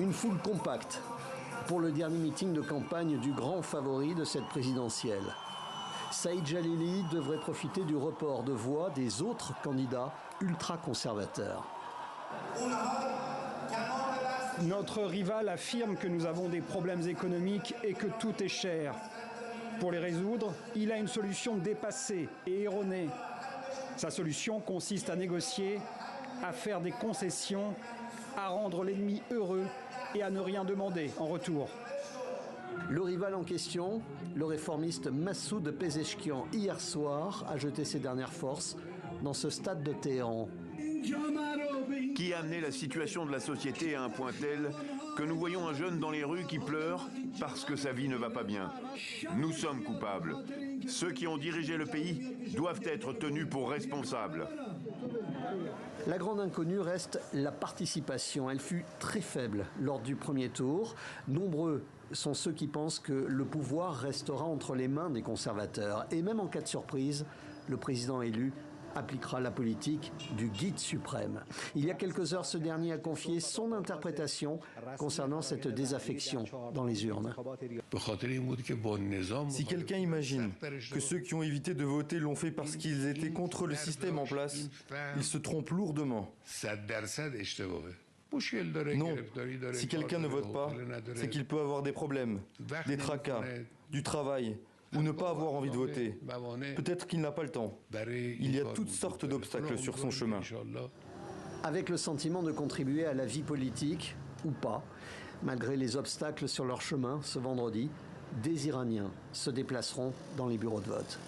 Une foule compacte pour le dernier meeting de campagne du grand favori de cette présidentielle. Saïd Jalili devrait profiter du report de voix des autres candidats ultra-conservateurs. Notre rival affirme que nous avons des problèmes économiques et que tout est cher. Pour les résoudre, il a une solution dépassée et erronée. Sa solution consiste à négocier, à faire des concessions, à rendre l'ennemi heureux et à ne rien demander en retour. Le rival en question, le réformiste Massoud Pezeshkian, hier soir, a jeté ses dernières forces dans ce stade de Téhéran. Qui a amené la situation de la société à un point tel que nous voyons un jeune dans les rues qui pleure parce que sa vie ne va pas bien. Nous sommes coupables. Ceux qui ont dirigé le pays doivent être tenus pour responsables. La grande inconnue reste la participation. Elle fut très faible lors du premier tour. Nombreux sont ceux qui pensent que le pouvoir restera entre les mains des conservateurs. Et même en cas de surprise, le président élu appliquera la politique du guide suprême. Il y a quelques heures, ce dernier a confié son interprétation concernant cette désaffection dans les urnes. Si quelqu'un imagine que ceux qui ont évité de voter l'ont fait parce qu'ils étaient contre le système en place, il se trompe lourdement. Non, si quelqu'un ne vote pas, c'est qu'il peut avoir des problèmes, des tracas, du travail, ou ne pas avoir envie de voter. Peut-être qu'il n'a pas le temps. Il y a toutes sortes d'obstacles sur son chemin. Avec le sentiment de contribuer à la vie politique, ou pas, malgré les obstacles sur leur chemin ce vendredi, des Iraniens se déplaceront dans les bureaux de vote.